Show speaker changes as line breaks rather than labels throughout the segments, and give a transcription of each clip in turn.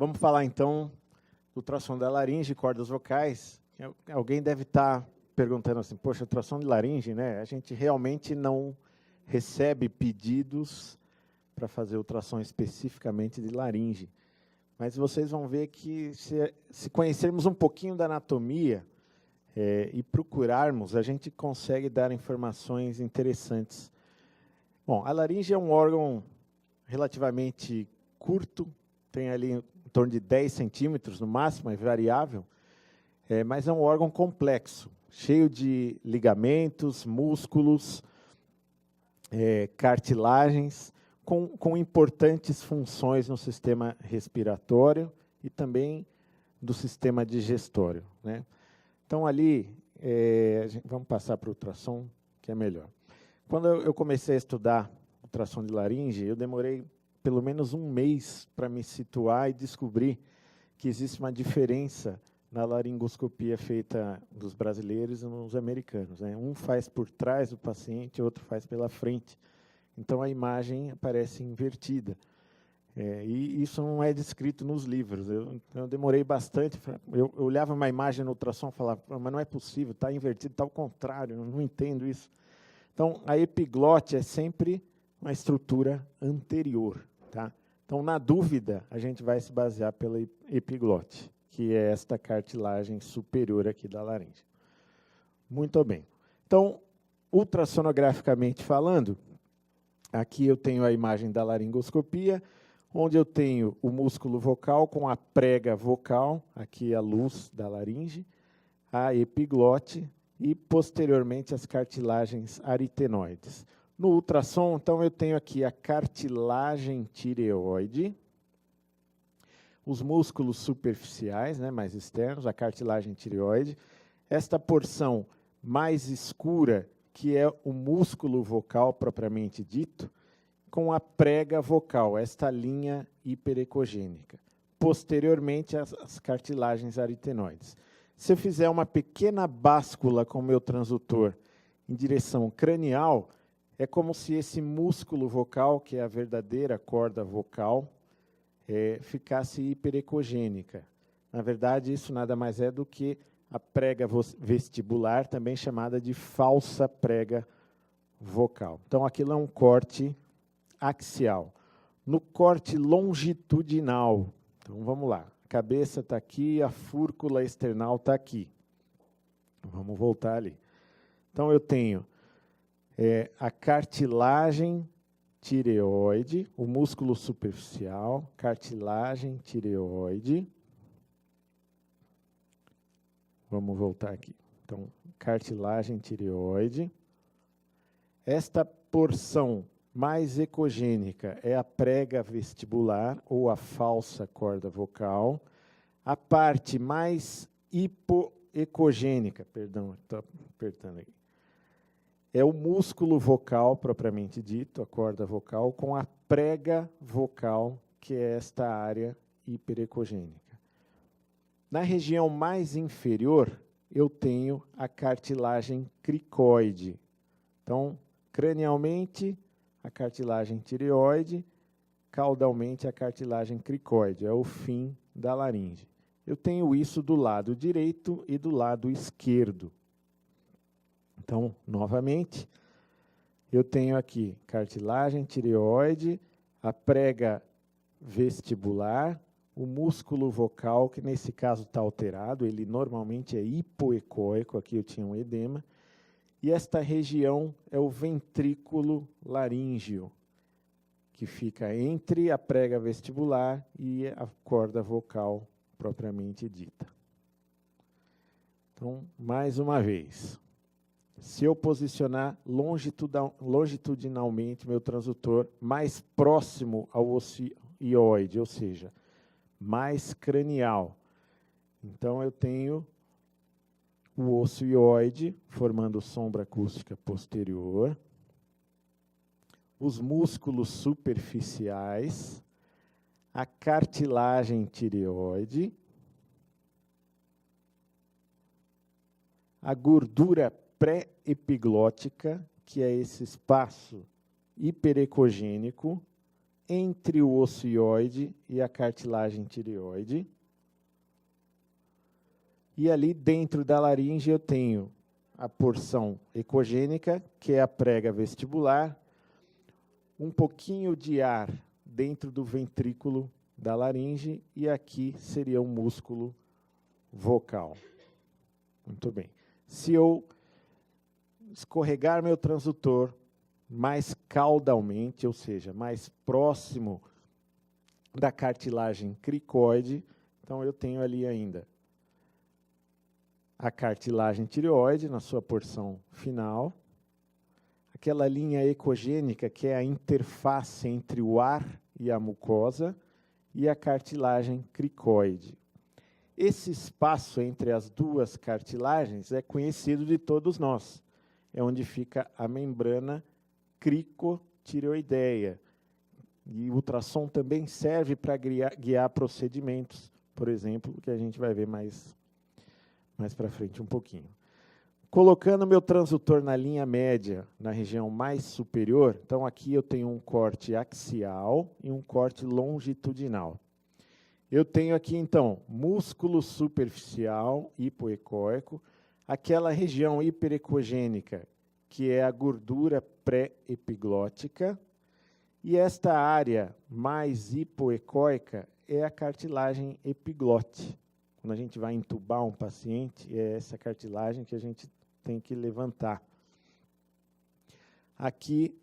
Vamos falar, então, do ultrassom da laringe e cordas vocais. Alguém deve estar perguntando assim, poxa, ultrassom de laringe, né? A gente realmente não recebe pedidos para fazer ultrassom especificamente de laringe. Mas vocês vão ver que, se conhecermos um pouquinho da anatomia e procurarmos, a gente consegue dar informações interessantes. Bom, a laringe é um órgão relativamente curto, tem ali em torno de 10 centímetros no máximo, é variável, mas é um órgão complexo, cheio de ligamentos, músculos, cartilagens, com importantes funções no sistema respiratório e também do sistema digestório, né? Então, ali, vamos passar para o ultrassom, que é melhor. Quando eu comecei a estudar ultrassom de laringe, eu demorei pelo menos um mês para me situar e descobrir que existe uma diferença na laringoscopia feita dos brasileiros e nos americanos, né? Um faz por trás do paciente, outro faz pela frente. Então, a imagem aparece invertida. E isso não é descrito nos livros. Eu demorei bastante. Eu olhava uma imagem no ultrassom e falava, mas não é possível, está invertido, está ao contrário, eu não entendo isso. Então, a epiglote é sempre uma estrutura anterior. Tá? Então, na dúvida, a gente vai se basear pela epiglote, que é esta cartilagem superior aqui da laringe. Muito bem. Então, ultrassonograficamente falando, aqui eu tenho a imagem da laringoscopia, onde eu tenho o músculo vocal com a prega vocal, aqui a luz da laringe, a epiglote e, posteriormente, as cartilagens aritenoides. No ultrassom, então, eu tenho aqui a cartilagem tireoide, os músculos superficiais, né, mais externos, a cartilagem tireoide, esta porção mais escura, que é o músculo vocal propriamente dito, com a prega vocal, esta linha hiperecogênica. Posteriormente, as cartilagens aritenoides. Se eu fizer uma pequena báscula com o meu transdutor em direção cranial, é como se esse músculo vocal, que é a verdadeira corda vocal, ficasse hiperecogênica. Na verdade, isso nada mais é do que a prega vestibular, também chamada de falsa prega vocal. Então, aquilo é um corte axial. No corte longitudinal, então vamos lá, a cabeça está aqui, a fúrcula external está aqui. Vamos voltar ali. Então, eu tenho a cartilagem tireoide, o músculo superficial, cartilagem tireoide. Vamos voltar aqui. Então, cartilagem tireoide. Esta porção mais ecogênica é a prega vestibular, ou a falsa corda vocal. A parte mais hipoecogênica, perdão, estou apertando aqui, é o músculo vocal, propriamente dito, a corda vocal, com a prega vocal, que é esta área hiperecogênica. Na região mais inferior, eu tenho a cartilagem cricoide. Então, cranialmente, a cartilagem tireoide, caudalmente, a cartilagem cricoide. É o fim da laringe. Eu tenho isso do lado direito e do lado esquerdo. Então, novamente, eu tenho aqui cartilagem tireoide, a prega vestibular, o músculo vocal, que nesse caso está alterado, ele normalmente é hipoecóico, aqui eu tinha um edema, e esta região é o ventrículo laríngeo, que fica entre a prega vestibular e a corda vocal propriamente dita. Então, mais uma vez, se eu posicionar longitudinalmente meu transdutor mais próximo ao osso ióide, ou seja, mais cranial, então eu tenho o osso ióide, formando sombra acústica posterior, os músculos superficiais, a cartilagem tireoide, a gordura pré-epiglótica, que é esse espaço hiperecogênico entre o osso hioide e a cartilagem tireoide. E ali dentro da laringe eu tenho a porção ecogênica, que é a prega vestibular, um pouquinho de ar dentro do ventrículo da laringe, e aqui seria o músculo vocal. Muito bem. Se eu escorregar meu transdutor mais caudalmente, ou seja, mais próximo da cartilagem cricoide, então eu tenho ali ainda a cartilagem tireoide na sua porção final, aquela linha ecogênica que é a interface entre o ar e a mucosa, e a cartilagem cricoide. Esse espaço entre as duas cartilagens é conhecido de todos nós. É onde fica a membrana cricotireoideia. E o ultrassom também serve para guiar procedimentos, por exemplo, que a gente vai ver mais para frente um pouquinho. Colocando meu transdutor na linha média, na região mais superior, então aqui eu tenho um corte axial e um corte longitudinal. Eu tenho aqui, então, músculo superficial hipoecóico, aquela região hiperecogênica, que é a gordura pré-epiglótica, e esta área mais hipoecóica é a cartilagem epiglote. Quando a gente vai entubar um paciente, é essa cartilagem que a gente tem que levantar. Aqui,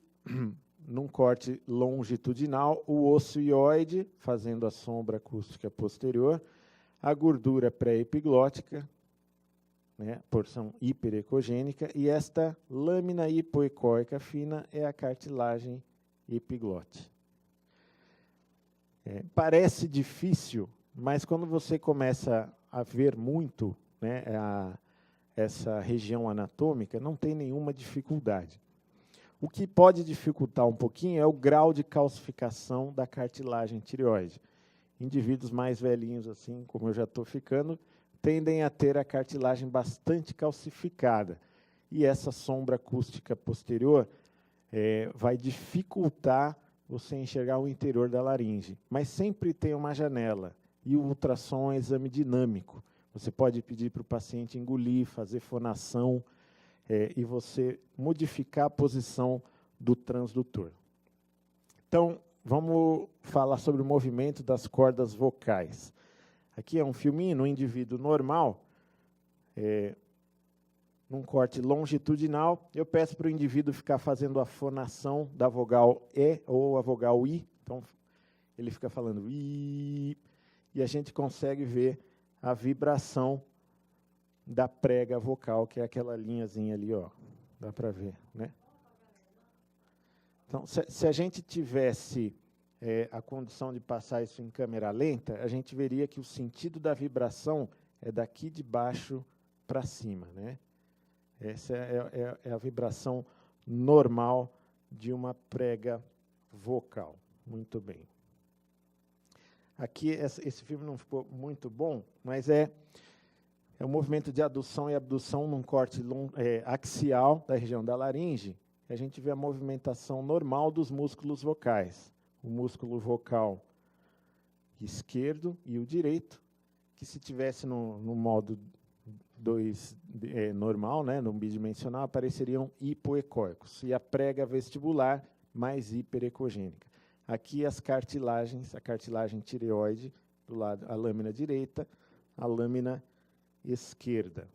num corte longitudinal, o osso hioide, fazendo a sombra acústica posterior, a gordura pré-epiglótica, né, porção hiperecogênica, e esta lâmina hipoecóica fina é a cartilagem epiglote. Parece difícil, mas quando você começa a ver muito, né, essa região anatômica, não tem nenhuma dificuldade. O que pode dificultar um pouquinho é o grau de calcificação da cartilagem tireoide. Indivíduos mais velhinhos, assim como eu já estou ficando, tendem a ter a cartilagem bastante calcificada. E essa sombra acústica posterior vai dificultar você enxergar o interior da laringe. Mas sempre tem uma janela. E o ultrassom é um exame dinâmico. Você pode pedir para o paciente engolir, fazer fonação, e você modificar a posição do transdutor. Então, vamos falar sobre o movimento das cordas vocais. Aqui é um filminho no indivíduo normal, num corte longitudinal. Eu peço para o indivíduo ficar fazendo a fonação da vogal E ou a vogal I. Então, ele fica falando I, e a gente consegue ver a vibração da prega vocal, que é aquela linhazinha ali, ó. Dá para ver, né? Então, se a gente tivesse a condição de passar isso em câmera lenta, a gente veria que o sentido da vibração é daqui de baixo para cima, né? Essa é a vibração normal de uma prega vocal. Muito bem. Aqui, esse filme não ficou muito bom, mas é o movimento de adução e abdução num corte axial da região da laringe. A gente vê a movimentação normal dos músculos vocais. O músculo vocal esquerdo e o direito, que se tivesse no modo 2 normal, né, no bidimensional, apareceriam hipoecóicos. E a prega vestibular mais hiperecogênica. Aqui as cartilagens, a cartilagem tireoide, do lado, a lâmina direita, a lâmina esquerda.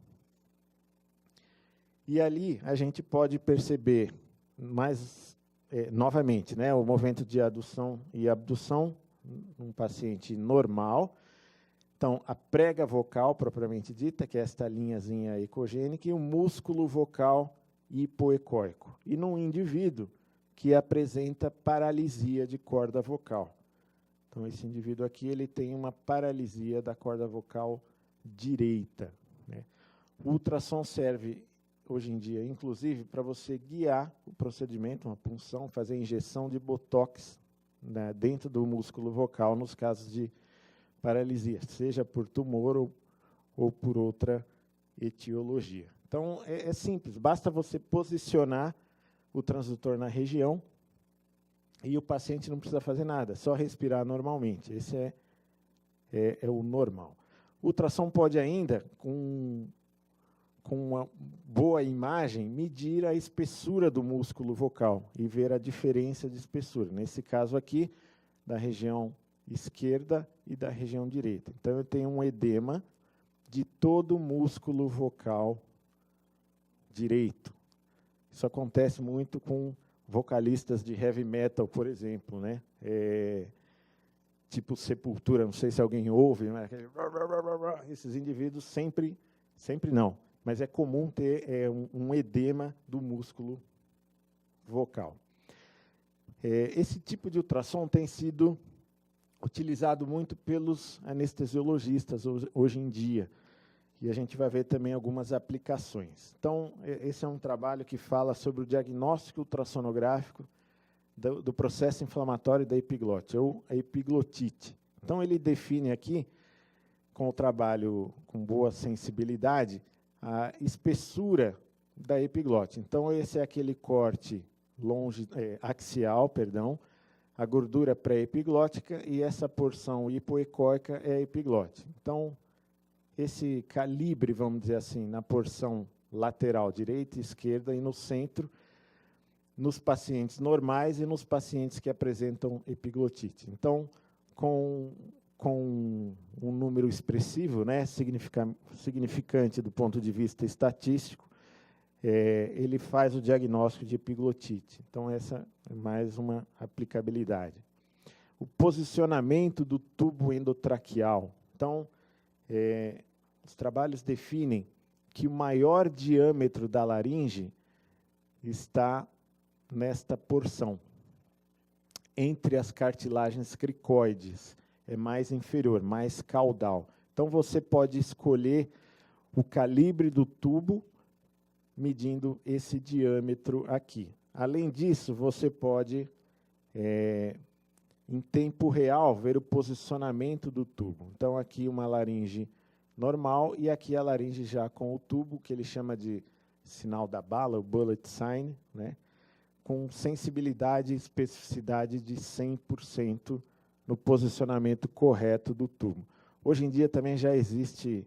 E ali a gente pode perceber novamente, né, o movimento de adução e abdução num paciente normal. Então, a prega vocal, propriamente dita, que é esta linhazinha ecogênica, e o músculo vocal hipoecóico. E num indivíduo que apresenta paralisia de corda vocal. Então, esse indivíduo aqui ele tem uma paralisia da corda vocal direita, né? O ultrassom serve, hoje em dia, inclusive, para você guiar o procedimento, uma punção, fazer injeção de botox, né, dentro do músculo vocal, nos casos de paralisia, seja por tumor ou por outra etiologia. Então, é simples, basta você posicionar o transdutor na região e o paciente não precisa fazer nada, só respirar normalmente. Esse é o normal. O ultrassom pode ainda, com uma boa imagem, medir a espessura do músculo vocal e ver a diferença de espessura. Nesse caso aqui, da região esquerda e da região direita. Então, eu tenho um edema de todo o músculo vocal direito. Isso acontece muito com vocalistas de heavy metal, por exemplo, né? Tipo Sepultura, não sei se alguém ouve, né? Esses indivíduos sempre não, mas é comum ter um edema do músculo vocal. Esse tipo de ultrassom tem sido utilizado muito pelos anestesiologistas hoje em dia, e a gente vai ver também algumas aplicações. Então, esse é um trabalho que fala sobre o diagnóstico ultrassonográfico do processo inflamatório da epiglote, ou a epiglotite. Então, ele define aqui, com o trabalho com boa sensibilidade, a espessura da epiglote. Então, esse é aquele corte axial, a gordura pré-epiglótica, e essa porção hipoecóica é a epiglote. Então, esse calibre, vamos dizer assim, na porção lateral, direita e esquerda, e no centro, nos pacientes normais e nos pacientes que apresentam epiglotite. Então, com um número expressivo, né, significante do ponto de vista estatístico, ele faz o diagnóstico de epiglotite. Então, essa é mais uma aplicabilidade. O posicionamento do tubo endotraqueal. Então, os trabalhos definem que o maior diâmetro da laringe está nesta porção, entre as cartilagens cricoides, é mais inferior, mais caudal. Então, você pode escolher o calibre do tubo, medindo esse diâmetro aqui. Além disso, você pode, em tempo real, ver o posicionamento do tubo. Então, aqui uma laringe normal, e aqui a laringe já com o tubo, que ele chama de sinal da bala, o bullet sign, né, com sensibilidade e especificidade de 100% no posicionamento correto do tubo. Hoje em dia também já existe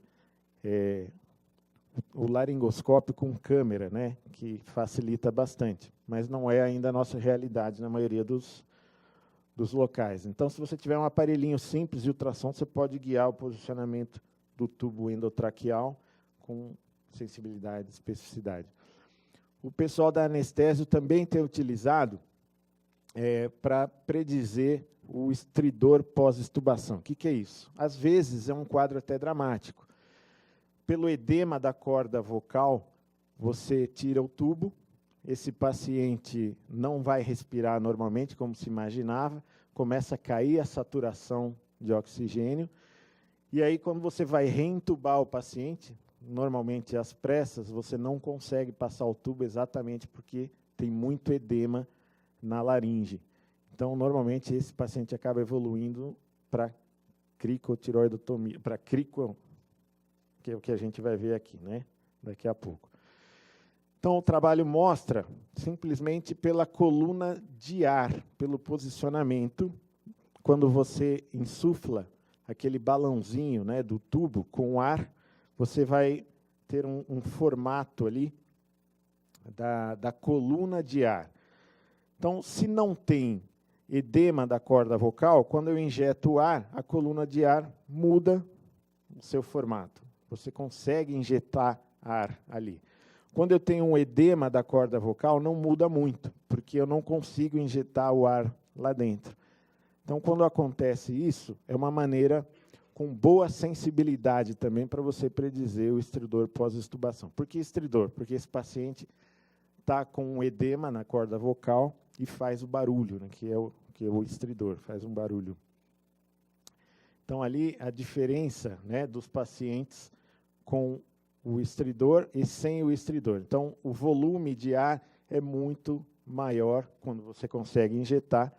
o laringoscópio com câmera, né, que facilita bastante, mas não é ainda a nossa realidade na maioria dos locais. Então, se você tiver um aparelhinho simples de ultrassom, você pode guiar o posicionamento do tubo endotraqueal com sensibilidade e especificidade. O pessoal da anestésio também tem utilizado para predizer o estridor pós-extubação. O que é isso? Às vezes é um quadro até dramático. Pelo edema da corda vocal, você tira o tubo, esse paciente não vai respirar normalmente, como se imaginava, começa a cair a saturação de oxigênio, e aí, quando você vai reentubar o paciente, normalmente às pressas, você não consegue passar o tubo exatamente porque tem muito edema na laringe. Então, normalmente, esse paciente acaba evoluindo para cricotiroidotomia, para crico, que é o que a gente vai ver aqui, né, daqui a pouco. Então, o trabalho mostra, simplesmente pela coluna de ar, pelo posicionamento, quando você insufla aquele balãozinho, né, do tubo com ar, você vai ter um formato ali da coluna de ar. Então, se não tem edema da corda vocal, quando eu injeto o ar, a coluna de ar muda o seu formato. Você consegue injetar ar ali. Quando eu tenho um edema da corda vocal, não muda muito, porque eu não consigo injetar o ar lá dentro. Então, quando acontece isso, é uma maneira com boa sensibilidade também para você predizer o estridor pós-extubação. Por que estridor? Porque esse paciente está com um edema na corda vocal e faz o barulho, né, que é o estridor, faz um barulho. Então, ali, a diferença, né, dos pacientes com o estridor e sem o estridor. Então, o volume de ar é muito maior quando você consegue injetar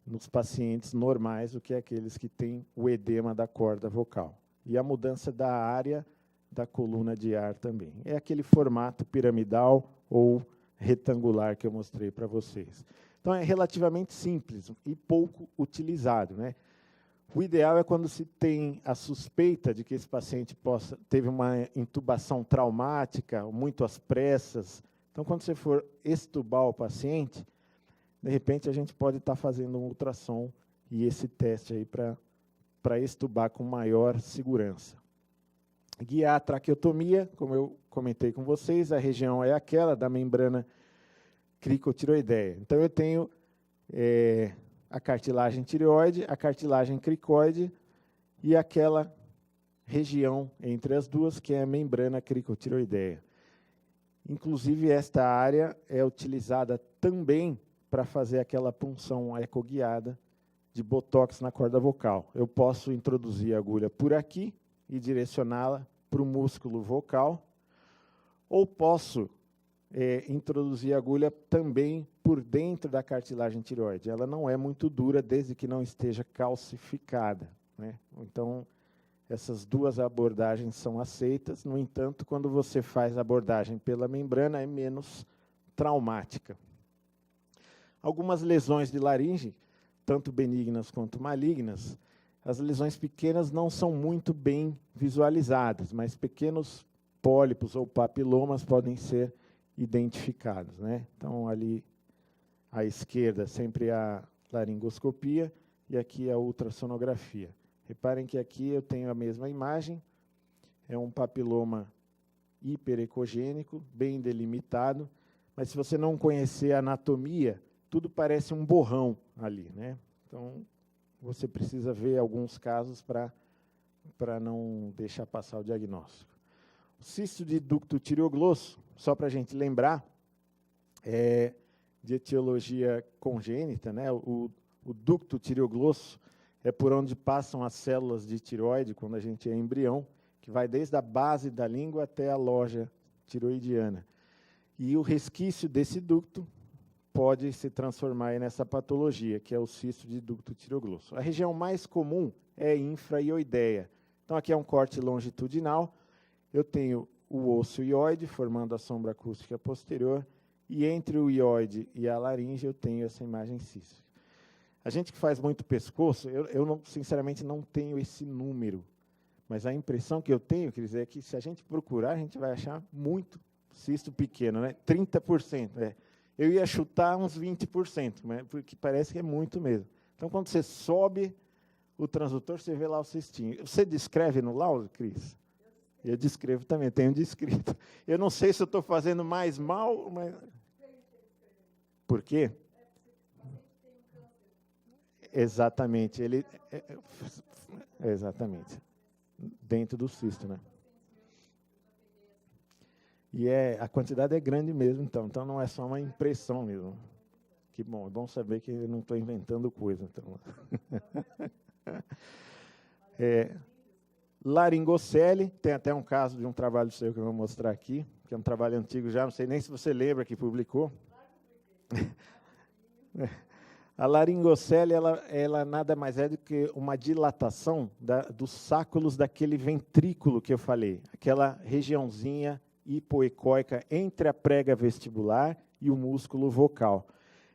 nos pacientes normais do que aqueles que têm o edema da corda vocal. E a mudança da área da coluna de ar também. É aquele formato piramidal ou retangular que eu mostrei para vocês. Então, é relativamente simples e pouco utilizado, né? O ideal é quando se tem a suspeita de que esse paciente teve uma intubação traumática, muito às pressas. Então, quando você for extubar o paciente, de repente a gente pode estar fazendo um ultrassom e esse teste aí para extubar com maior segurança. Guiar a traqueotomia, como eu comentei com vocês, a região é aquela da membrana cricotiroideia. Então, eu tenho a cartilagem tireoide, a cartilagem cricoide e aquela região entre as duas, que é a membrana cricotiroideia. Inclusive, esta área é utilizada também para fazer aquela punção ecoguiada de botox na corda vocal. Eu posso introduzir a agulha por aqui e direcioná-la para o músculo vocal, ou posso introduzir a agulha também por dentro da cartilagem tireoide. Ela não é muito dura, desde que não esteja calcificada, né? Então, essas duas abordagens são aceitas. No entanto, quando você faz a abordagem pela membrana, é menos traumática. Algumas lesões de laringe, tanto benignas quanto malignas, as lesões pequenas não são muito bem visualizadas, mas pequenos pólipos ou papilomas podem ser identificados, né? Então, ali à esquerda, sempre a laringoscopia, e aqui a ultrassonografia. Reparem que aqui eu tenho a mesma imagem, é um papiloma hiperecogênico, bem delimitado, mas se você não conhecer a anatomia, tudo parece um borrão ali, né? Então, você precisa ver alguns casos para não deixar passar o diagnóstico. O cisto de ducto tireoglosso, só para a gente lembrar, é de etiologia congênita, né? O ducto tireoglosso é por onde passam as células de tireoide quando a gente é embrião, que vai desde a base da língua até a loja tireoidiana. E o resquício desse ducto pode se transformar nessa patologia, que é o cisto de ducto tireoglosso. A região mais comum é infraioideia. Então, aqui é um corte longitudinal. Eu tenho o osso ióide, formando a sombra acústica posterior, e entre o ióide e a laringe eu tenho essa imagem cística. A gente que faz muito pescoço, eu sinceramente não tenho esse número, mas a impressão que eu tenho, quer dizer, é que se a gente procurar, a gente vai achar muito cisto pequeno, né? 30%. Eu ia chutar uns 20%, né? Porque parece que é muito mesmo. Então, quando você sobe o transdutor, você vê lá o cistinho. Você descreve no laudo, Cris? Eu descrevo também, tenho descrito. Eu não sei se eu estou fazendo mais mal, mas... Por quê? Exatamente. Exatamente. Dentro do cisto, né? E a quantidade é grande mesmo, então não é só uma impressão mesmo. Que bom, é bom saber que eu não estou inventando coisa. Então. Laringocele, tem até um caso de um trabalho seu que eu vou mostrar aqui, que é um trabalho antigo já, não sei nem se você lembra que publicou. A laringocele, ela nada mais é do que uma dilatação dos sáculos daquele ventrículo que eu falei, aquela regiãozinha hipoecóica entre a prega vestibular e o músculo vocal.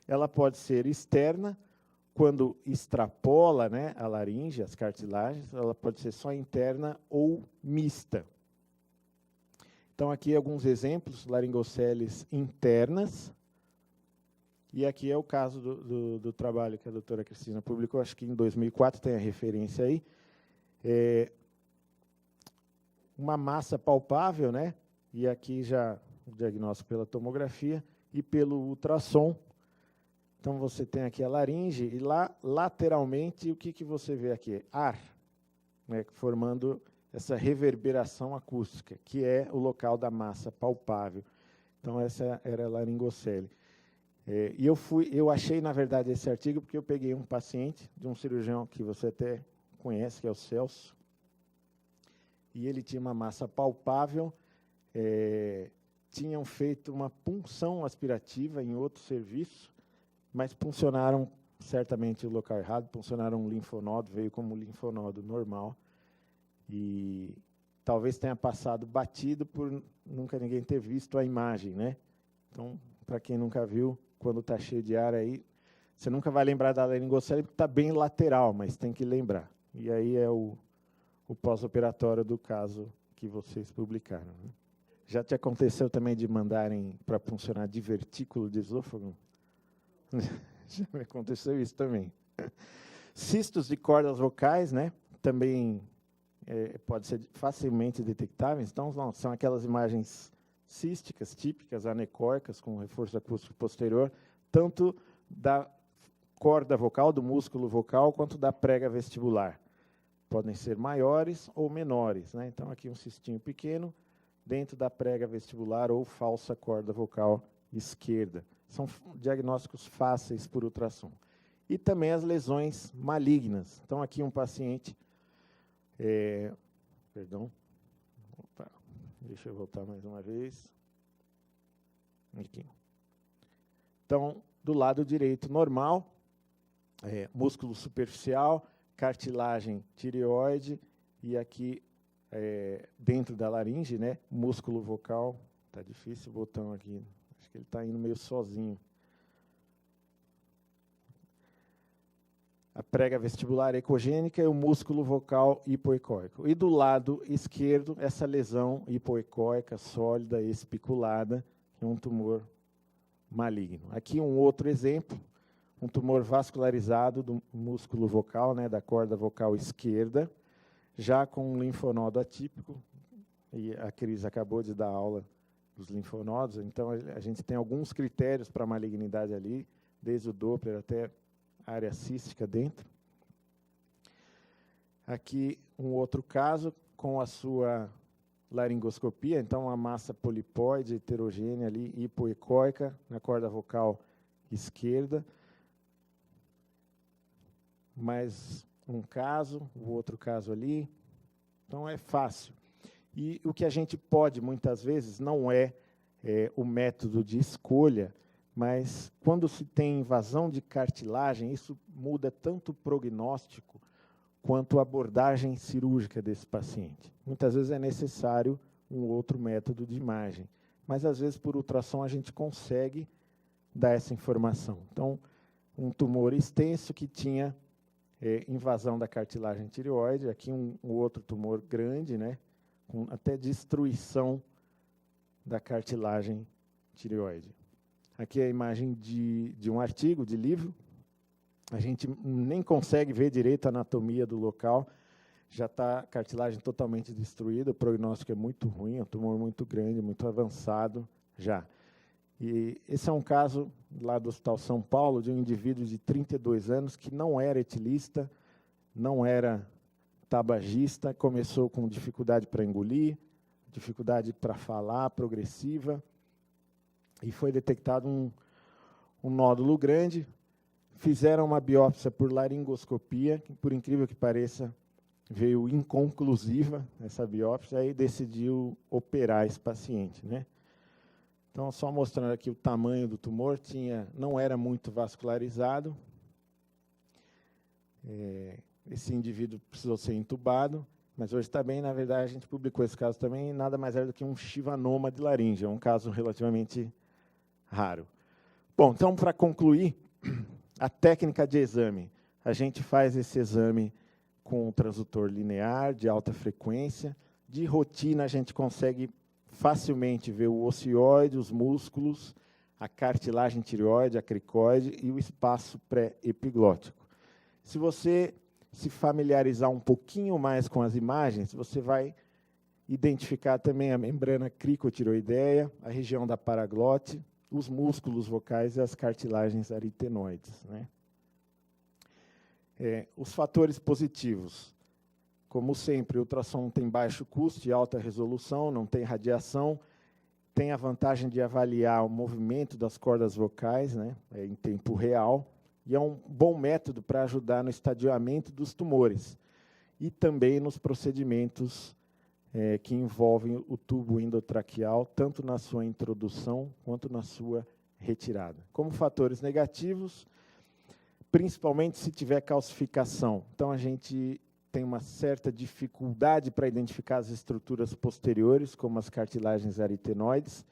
Ela pode ser externa, quando extrapola, né, a laringe, as cartilagens, ela pode ser só interna ou mista. Então, aqui alguns exemplos, laringoceles internas. E aqui é o caso do trabalho que a doutora Cristina publicou, acho que em 2004, tem a referência aí. Uma massa palpável, né? E aqui já o diagnóstico pela tomografia e pelo ultrassom. Então, você tem aqui a laringe, e lá, lateralmente, o que você vê aqui? Ar, né, formando essa reverberação acústica, que é o local da massa palpável. Então, essa era a laringocele. E eu achei, na verdade, esse artigo, porque eu peguei um paciente de um cirurgião que você até conhece, que é o Celso, e ele tinha uma massa palpável, tinham feito uma punção aspirativa em outro serviço, mas puncionaram certamente o local errado, puncionaram um linfonodo, veio como linfonodo normal, e talvez tenha passado batido por nunca ninguém ter visto a imagem, né? Então, para quem nunca viu, quando está cheio de ar aí, você nunca vai lembrar da laringocele, porque está bem lateral, mas tem que lembrar. E aí é o pós-operatório do caso que vocês publicaram, né? Já te aconteceu também de mandarem para funcionar divertículo de esôfago? Já me aconteceu isso também. Cistos de cordas vocais, né? Também pode ser facilmente detectáveis. Então, não, são aquelas imagens císticas, típicas, anecóicas, com reforço acústico posterior, tanto da corda vocal, do músculo vocal, quanto da prega vestibular. Podem ser maiores ou menores, né? Então, aqui um cistinho pequeno, dentro da prega vestibular ou falsa corda vocal esquerda. São diagnósticos fáceis por ultrassom. E também as lesões malignas. Então, aqui um paciente... perdão. Opa, deixa eu voltar mais uma vez. Aqui. Então, do lado direito, normal, músculo superficial, cartilagem tireoide, e aqui, dentro da laringe, né, músculo vocal. Está difícil o botão aqui. Acho que ele está indo meio sozinho. A prega vestibular ecogênica e o músculo vocal hipoecóico. E do lado esquerdo, essa lesão hipoecóica sólida, espiculada, que é um tumor maligno. Aqui um outro exemplo, um tumor vascularizado do músculo vocal, né, da corda vocal esquerda, já com um linfonodo atípico, e a Cris acabou de dar aula dos linfonodos, então a gente tem alguns critérios para malignidade ali, desde o Doppler até a área cística dentro. Aqui um outro caso com a sua laringoscopia, então uma massa polipóide heterogênea ali, hipoecóica, na corda vocal esquerda. Mais um caso, o outro caso ali. Então é fácil. E o que a gente pode, muitas vezes, não é o método de escolha, mas quando se tem invasão de cartilagem, isso muda tanto o prognóstico quanto a abordagem cirúrgica desse paciente. Muitas vezes é necessário um outro método de imagem, mas às vezes por ultrassom a gente consegue dar essa informação. Então, um tumor extenso que tinha invasão da cartilagem tireoide, aqui um outro tumor grande, né, com até destruição da cartilagem tireoide. Aqui é a imagem de um artigo, de livro. A gente nem consegue ver direito a anatomia do local. Já está a cartilagem totalmente destruída, o prognóstico é muito ruim, é um tumor muito grande, muito avançado já. E esse é um caso lá do Hospital São Paulo, de um indivíduo de 32 anos que não era etilista, não era tabagista, começou com dificuldade para engolir, dificuldade para falar, progressiva, e foi detectado um nódulo grande. Fizeram uma biópsia por laringoscopia, que, por incrível que pareça, veio inconclusiva essa biópsia, aí decidiu operar esse paciente, né? Então, só mostrando aqui o tamanho do tumor, não era muito vascularizado. Esse indivíduo precisou ser entubado, mas hoje está bem. Na verdade, a gente publicou esse caso também, nada mais era do que um chivanoma de laringe, é um caso relativamente raro. Bom, então, para concluir, a técnica de exame. A gente faz esse exame com um transdutor linear, de alta frequência. De rotina, a gente consegue facilmente ver o ocioide, os músculos, a cartilagem tireoide, a cricoide e o espaço pré-epiglótico. Se você se familiarizar um pouquinho mais com as imagens, você vai identificar também a membrana cricotireoideia, a região da paraglote, os músculos vocais e as cartilagens aritenoides, né? Os fatores positivos. Como sempre, o ultrassom tem baixo custo e alta resolução, não tem radiação, tem a vantagem de avaliar o movimento das cordas vocais, né, em tempo real, e é um bom método para ajudar no estadiamento dos tumores e também nos procedimentos que envolvem o tubo endotraqueal, tanto na sua introdução quanto na sua retirada. Como fatores negativos, principalmente se tiver calcificação. Então, a gente tem uma certa dificuldade para identificar as estruturas posteriores, como as cartilagens aritenoides.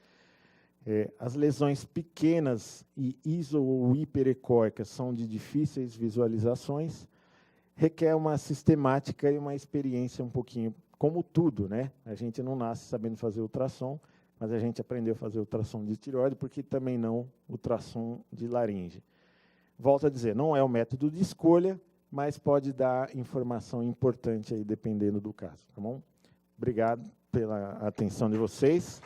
As lesões pequenas e iso- ou hiperecóicas são de difíceis visualizações, requer uma sistemática e uma experiência um pouquinho, como tudo, né? A gente não nasce sabendo fazer ultrassom, mas a gente aprendeu a fazer ultrassom de tireoide, porque também não ultrassom de laringe. Volto a dizer, não é o método de escolha, mas pode dar informação importante aí, dependendo do caso, tá bom? Obrigado pela atenção de vocês.